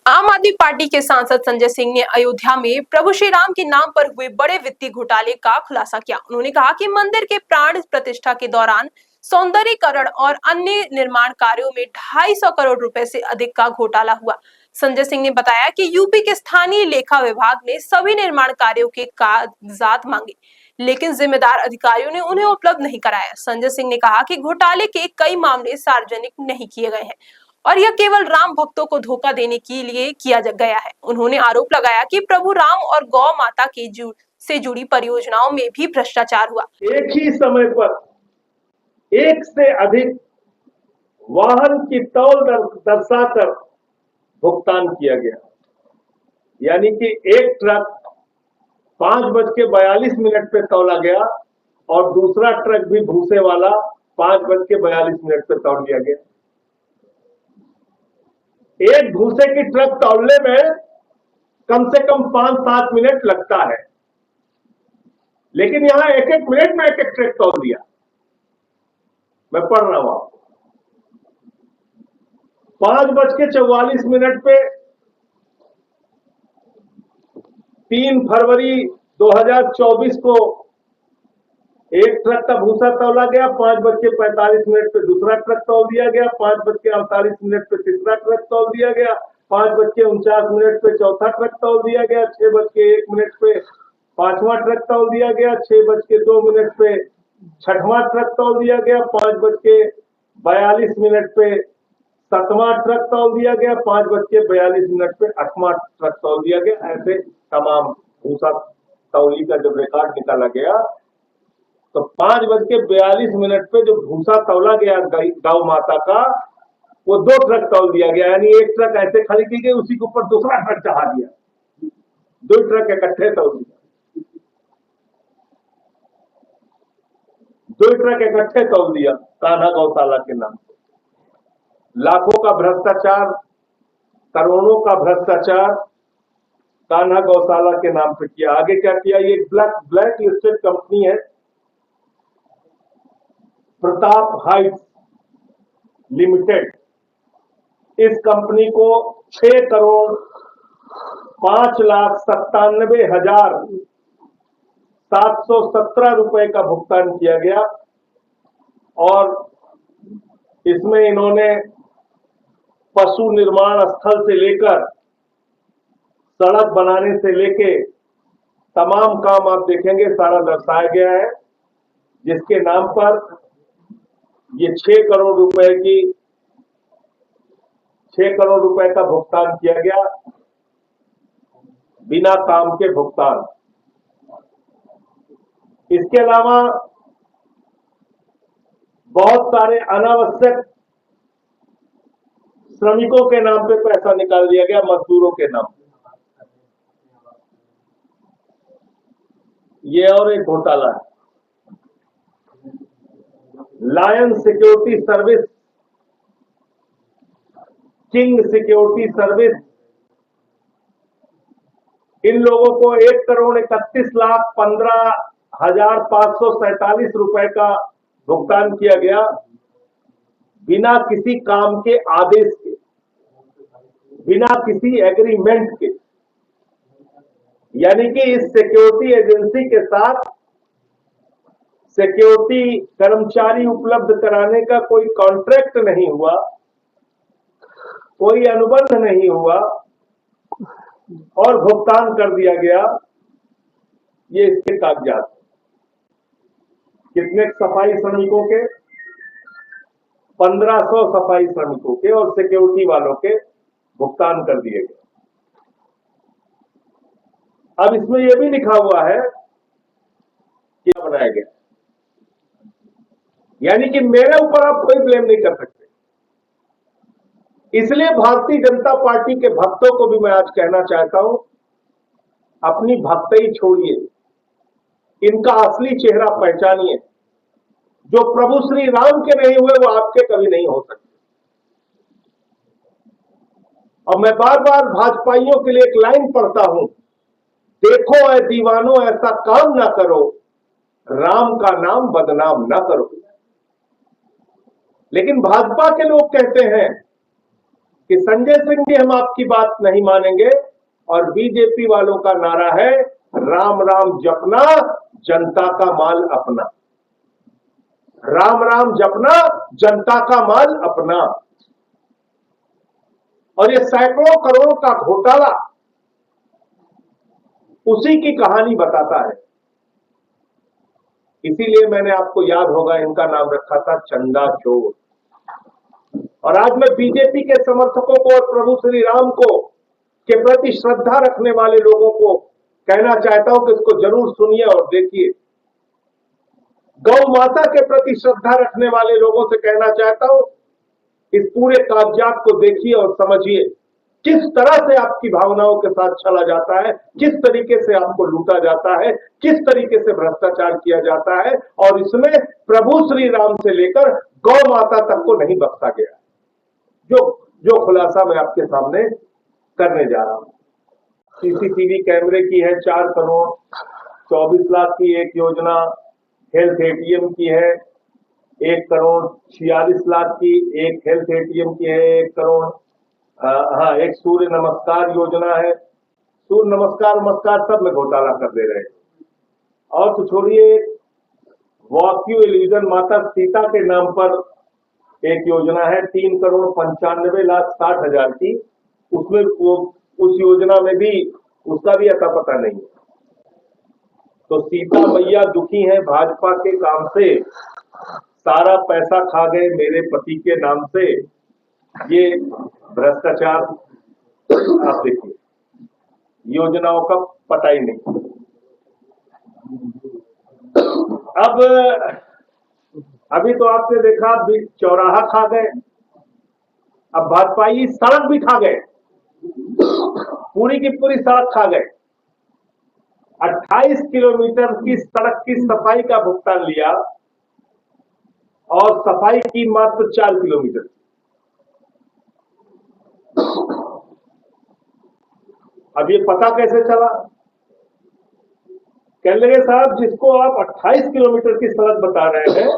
आम आदमी पार्टी के सांसद संजय सिंह ने अयोध्या में प्रभु श्री राम के नाम पर हुए बड़े वित्तीय घोटाले का खुलासा किया। उन्होंने कहा कि मंदिर के प्राण प्रतिष्ठा के दौरान सौंदर्यीकरण और अन्य निर्माण कार्यों में 250 करोड़ रुपए से अधिक का घोटाला हुआ। संजय सिंह ने बताया कि यूपी के स्थानीय लेखा विभाग ने सभी निर्माण कार्यों के कागजात मांगे, लेकिन जिम्मेदार अधिकारियों ने उन्हें उपलब्ध नहीं कराया। संजय सिंह ने कहा कि घोटाले के कई मामले सार्वजनिक नहीं किए गए हैं और यह केवल राम भक्तों को धोखा देने के लिए किया गया है। उन्होंने आरोप लगाया कि प्रभु राम और गौ माता से जुड़ी परियोजनाओं में भी भ्रष्टाचार हुआ। एक ही समय पर एक से अधिक वाहन की तौल दर्शाकर भुगतान किया गया, यानी कि एक ट्रक 5:42 पे तौला गया और दूसरा ट्रक भी भूसे वाला 5:42 पे तौल लिया गया। एक भूसे की ट्रक तौलने में कम से कम 5-7 मिनट लगता है, लेकिन यहां एक एक मिनट में एक एक ट्रक तौल दिया। मैं पढ़ रहा हूं आपको। 5:44 पे 3 फरवरी 2024 को एक ट्रक का भूसा तौला गया, 5:45 पे दूसरा ट्रक तौल दिया गया, 5:48 पे तीसरा ट्रक तौल दिया गया, 5:49 पे चौथा ट्रक तौल दिया गया, 6:01 पे पांचवा ट्रक तौल दिया गया, 6:02 पे छठवां ट्रक तौल दिया गया, 5:42 पे सातवां ट्रक तौल दिया गया, 5:42 पे आठवां ट्रक तौल दिया गया। ऐसे तमाम भूसा तौली का जब रिकॉर्ड निकाला गया तो 5:42 पे जो भूसा तौला गया गौ माता का, वो 2 ट्रक तौल दिया गया, यानी एक ट्रक ऐसे खड़ी की गई, उसी के ऊपर दूसरा ट्रक चढ़ा दिया, 2 ट्रक इकट्ठे तौल दिया, 2 ट्रक इकट्ठे तौल दिया कान्हा गौशाला के नाम पे। लाखों का भ्रष्टाचार, करोड़ों का भ्रष्टाचार कान्हा गौशाला के नाम पे किया। आगे क्या किया? ये ब्लैक लिस्टेड कंपनी है, प्रताप हाइट्स लिमिटेड। इस कंपनी को 6 करोड़ 5,97,717 रुपए का भुगतान किया गया और इसमें इन्होंने पशु निर्माण स्थल से लेकर सड़क बनाने से लेके तमाम काम आप देखेंगे सारा दर्शाया गया है, जिसके नाम पर ये 6 करोड़ रुपए का भुगतान किया गया, बिना काम के भुगतान। इसके अलावा बहुत सारे अनावश्यक श्रमिकों के नाम पे पैसा निकाल दिया गया, मजदूरों के नाम पे। ये और एक घोटाला है, lion security service, king security service, इन लोगों को 1,31,15,547 रुपए का भुगतान किया गया, बिना किसी काम के आदेश के, बिना किसी एग्रीमेंट के। यानी कि इस सिक्योरिटी एजेंसी के साथ सिक्योरिटी कर्मचारी उपलब्ध कराने का कोई कॉन्ट्रैक्ट नहीं हुआ, कोई अनुबंध नहीं हुआ और भुगतान कर दिया गया। ये इसके कागजात। कितने सफाई श्रमिकों के? 1500 सफाई श्रमिकों के और सिक्योरिटी वालों के भुगतान कर दिए गए। अब इसमें यह भी लिखा हुआ है क्या बनाया गया, यानी कि मेरे ऊपर आप कोई ब्लेम नहीं कर सकते। इसलिए भारतीय जनता पार्टी के भक्तों को भी मैं आज कहना चाहता हूं, अपनी भक्ति छोड़िए, इनका असली चेहरा पहचानिए। जो प्रभु श्री राम के नहीं हुए वो आपके कभी नहीं हो सकते। और मैं बार बार भाजपाइयों के लिए एक लाइन पढ़ता हूं, देखो ऐ दीवानों ऐसा काम ना करो, राम का नाम बदनाम ना करो। लेकिन भाजपा के लोग कहते हैं कि संजय सिंह जी हम आपकी बात नहीं मानेंगे, और बीजेपी वालों का नारा है राम राम जपना, जनता का माल अपना। राम राम जपना, जनता का माल अपना। और ये सैकड़ों करोड़ का घोटाला उसी की कहानी बताता है। इसीलिए मैंने, आपको याद होगा, इनका नाम रखा था चंदा चोर। और आज मैं बीजेपी के समर्थकों को और प्रभु श्री राम को के प्रति श्रद्धा रखने वाले लोगों को कहना चाहता हूं कि इसको जरूर सुनिए और देखिए। गौ माता के प्रति श्रद्धा रखने वाले लोगों से कहना चाहता हूं, इस पूरे कागजात को देखिए और समझिए किस तरह से आपकी भावनाओं के साथ चला जाता है, किस तरीके से आपको लूटा जाता है, किस तरीके से भ्रष्टाचार किया जाता है, और इसमें प्रभु श्री राम से लेकर गौ माता तक को नहीं बख्शा गया। जो खुलासा मैं आपके सामने करने जा रहा हूं। सीसीटीवी कैमरे की है 4 करोड़ 24 लाख की एक योजना, हेल्थ एटीएम की है 1 करोड़ 46 लाख की, एक हेल्थ एटीएम की है 1 करोड़, हाँ, एक सूर्य नमस्कार योजना है। सूर्य नमस्कार सब में घोटाला कर दे रहे हैं। और तो छोड़िए, वॉक्यू इल्यूजन माता सीता के नाम पर एक योजना है 3 करोड़ 95 लाख 60 हजार की, उसमें वो उस योजना में भी उसका भी अता पता नहीं है। तो सीता मैया दुखी है भाजपा के काम से, सारा पैसा खा गए मेरे पति के नाम से, ये भ्रष्टाचार आप देखिए, योजनाओं का पता ही नहीं। अब अभी तो आपने देखा चौराहा खा गए, अब भाजपाई सड़क भी खा गए, पूरी की पूरी सड़क खा गए। 28 किलोमीटर की सड़क की सफाई का भुगतान लिया और सफाई की मात्र 4 किलोमीटर। अब ये पता कैसे चला? कह लगे साहब, जिसको आप 28 किलोमीटर की सड़क बता रहे हैं,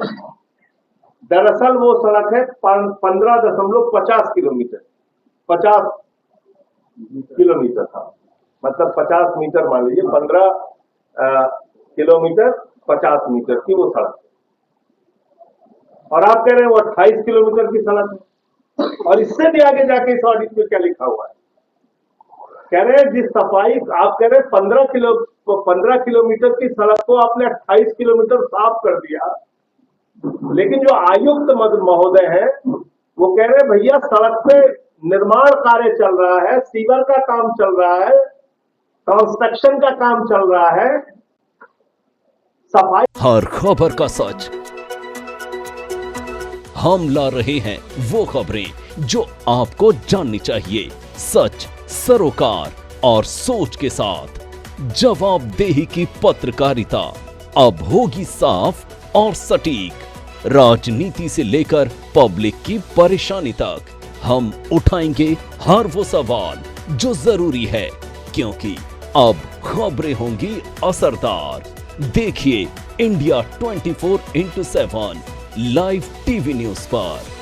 दरअसल वो सड़क है 15.50 किलोमीटर, 50 किलोमीटर था, मतलब 50 मीटर मान लीजिए, 15 किलोमीटर 50 मीटर की वो सड़क, और आप कह रहे हैं वो 28 किलोमीटर की सड़क है। और इससे भी आगे जाके इस ऑडिट में क्या लिखा हुआ है, कह रहे हैं जिस सफाई, आप कह रहे हैं 15 किलोमीटर की सड़क को आपने 28 किलोमीटर साफ कर दिया, लेकिन जो आयुक्त महोदय हैं वो कह रहे हैं भैया सड़क पे निर्माण कार्य चल रहा है, सीवर का काम चल रहा है, कंस्ट्रक्शन का काम चल रहा है, सफाई। हर खबर का सच हम ला रहे हैं वो खबरें जो आपको जाननी चाहिए, सच, सरोकार और सोच के साथ। जवाबदेही की पत्रकारिता अब होगी साफ और सटीक। राजनीति से लेकर पब्लिक की परेशानी तक हम उठाएंगे हर वो सवाल जो जरूरी है, क्योंकि अब खबरें होंगी असरदार। देखिए India 24x7 live TV news पर।